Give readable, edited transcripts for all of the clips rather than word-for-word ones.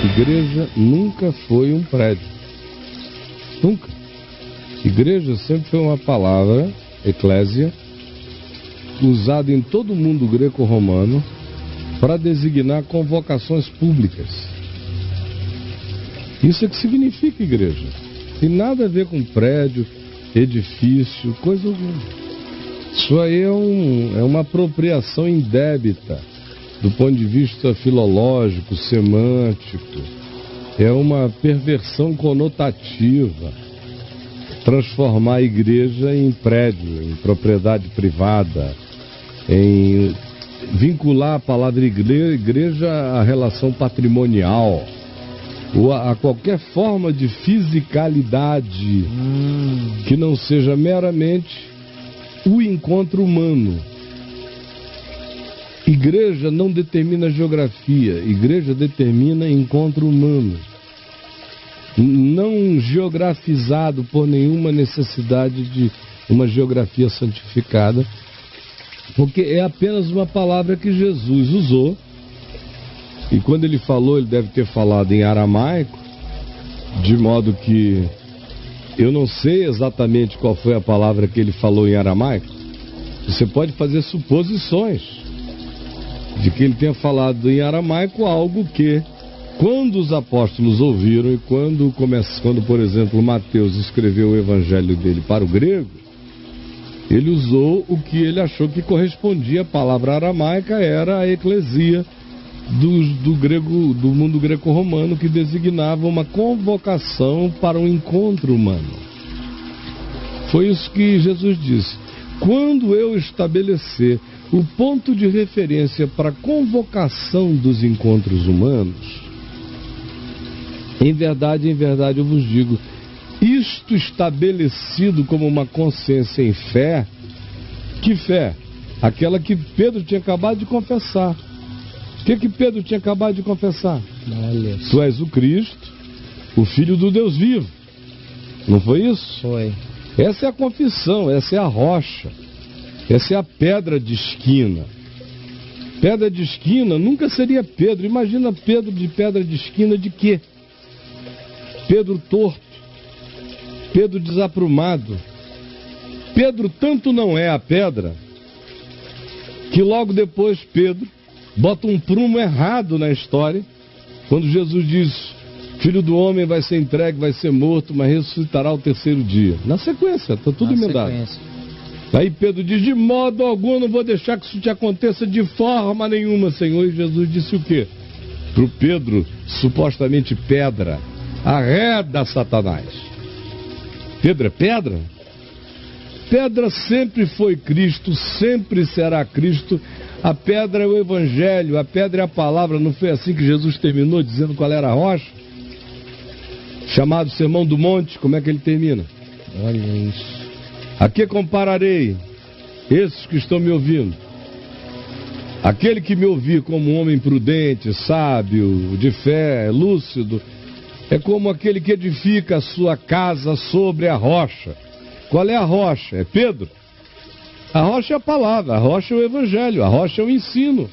Igreja nunca foi um prédio. Nunca. Igreja sempre foi uma palavra, eclésia, usada em todo o mundo greco-romano para designar convocações públicas. Isso é que significa igreja. Tem nada a ver com prédio, edifício, coisa alguma. Isso aí é uma apropriação indébita do ponto de vista filológico, semântico. É uma perversão conotativa. Transformar a igreja em prédio, em propriedade privada, em vincular a palavra igreja à relação patrimonial, ou a qualquer forma de fisicalidade que não seja meramente o encontro humano. Igreja não determina geografia, igreja determina encontro humano, não geografizado por nenhuma necessidade de uma geografia santificada, porque é apenas uma palavra que Jesus usou, e quando ele falou, ele deve ter falado em aramaico, de modo que eu não sei exatamente qual foi a palavra que ele falou em aramaico. Você pode fazer suposições de que ele tenha falado em aramaico algo que, quando os apóstolos ouviram e quando, por exemplo, Mateus escreveu o evangelho dele para o grego, ele usou o que ele achou que correspondia à palavra aramaica, era a eclesia do mundo greco-romano, que designava uma convocação para um encontro humano. Foi isso que Jesus disse: quando eu estabelecer o ponto de referência para a convocação dos encontros humanos, em verdade eu vos digo, isto estabelecido como uma consciência em fé, que fé? Aquela que Pedro tinha acabado de confessar. O que Pedro tinha acabado de confessar? Tu és o Cristo, o Filho do Deus vivo. Não foi isso? Foi. Essa é a confissão, essa é a rocha, essa é a pedra de esquina. Pedra de esquina nunca seria Pedro. Imagina Pedro de pedra de esquina de quê? Pedro torto, Pedro desaprumado. Pedro tanto não é a pedra, que logo depois Pedro bota um prumo errado na história, quando Jesus diz: Filho do homem vai ser entregue, vai ser morto, mas ressuscitará ao terceiro dia. Na sequência, está tudo emendado. Aí Pedro diz: de modo algum não vou deixar que isso te aconteça de forma nenhuma, Senhor. E Jesus disse o quê? Para o Pedro, supostamente pedra: arreda, Satanás. Pedro é pedra? Pedra sempre foi Cristo, sempre será Cristo. A pedra é o Evangelho, a pedra é a palavra. Não foi assim que Jesus terminou, dizendo qual era a rocha? Chamado Sermão do Monte, como é que ele termina? Olha isso. A que compararei esses que estão me ouvindo? Aquele que me ouvir como um homem prudente, sábio, de fé, lúcido, é como aquele que edifica a sua casa sobre a rocha. Qual é a rocha? É Pedro. A rocha é a palavra, a rocha é o Evangelho, a rocha é o ensino.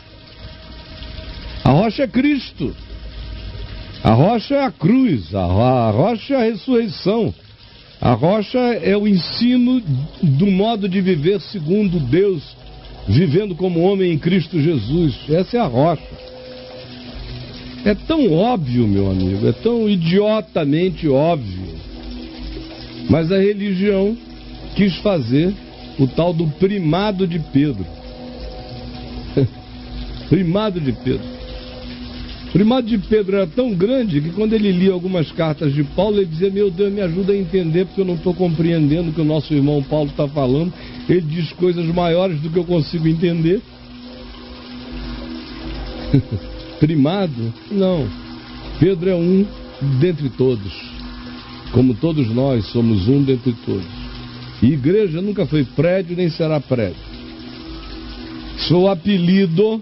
A rocha é Cristo. A rocha é a cruz, a rocha é a ressurreição. A rocha é o ensino do modo de viver segundo Deus, vivendo como homem em Cristo Jesus. Essa é a rocha. É tão óbvio, meu amigo, é tão idiotamente óbvio. Mas a religião quis fazer o tal do primado de Pedro. Primado de Pedro. O primado de Pedro era tão grande que quando ele lia algumas cartas de Paulo, ele dizia: meu Deus, me ajuda a entender, porque eu não estou compreendendo o que o nosso irmão Paulo está falando. Ele diz coisas maiores do que eu consigo entender. Primado? Não. Pedro é um dentre todos. Como todos nós somos um dentre todos. E igreja nunca foi prédio, nem será prédio. Seu apelido,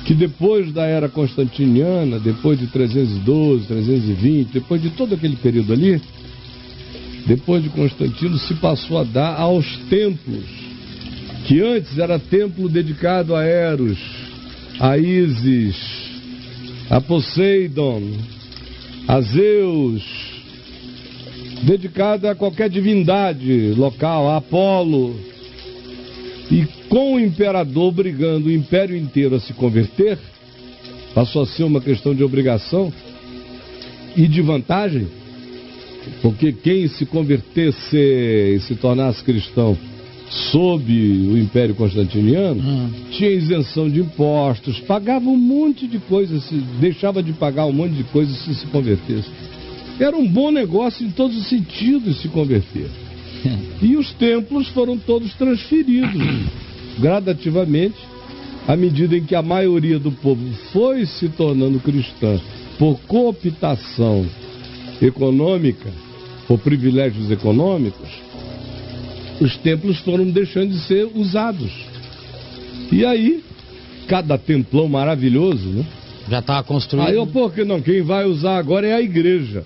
que depois da era constantiniana, depois de 312, 320, depois de todo aquele período ali, depois de Constantino, se passou a dar aos templos, que antes era templo dedicado a Eros, a Ísis, a Poseidon, a Zeus, dedicada a qualquer divindade local, a Apolo, e com o imperador obrigando o império inteiro a se converter, passou a ser uma questão de obrigação e de vantagem, porque quem se convertesse e se tornasse cristão sob o Império Constantiniano tinha isenção de impostos, pagava um monte de coisas, deixava de pagar um monte de coisas se convertesse. Era um bom negócio em todos os sentidos se converter. E os templos foram todos transferidos gradativamente, à medida em que a maioria do povo foi se tornando cristã por cooptação econômica, por privilégios econômicos. Os templos foram deixando de ser usados. E aí, cada templão maravilhoso, né? Já estava construído. Aí, por que não? Quem vai usar agora é a igreja.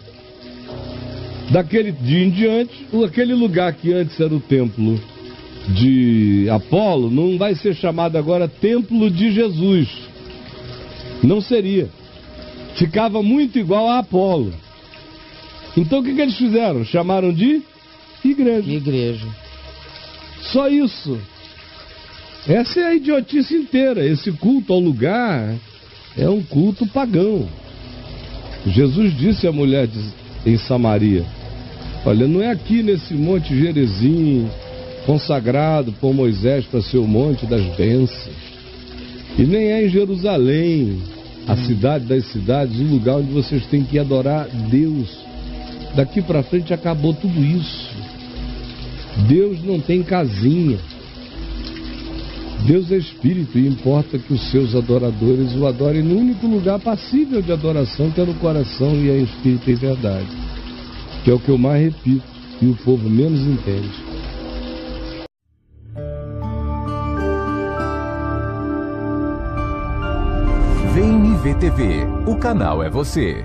Daquele dia em diante, aquele lugar que antes era o templo de Apolo, não vai ser chamado agora Templo de Jesus. Não seria. Ficava muito igual a Apolo. Então o que eles fizeram? Chamaram de igreja. Igreja. Só isso. Essa é a idiotice inteira. Esse culto ao lugar é um culto pagão. Jesus disse à mulher em Samaria: olha, não é aqui nesse monte Gerizim, consagrado por Moisés para ser o monte das bênçãos, e nem é em Jerusalém, a cidade das cidades, o lugar onde vocês têm que adorar Deus. Daqui para frente acabou tudo isso. Deus não tem casinha. Deus é espírito e importa que os seus adoradores o adorem no único lugar passível de adoração, que é no coração, e é espírito e verdade, que é o que eu mais repito e o povo menos entende. VNV TV, o canal é você.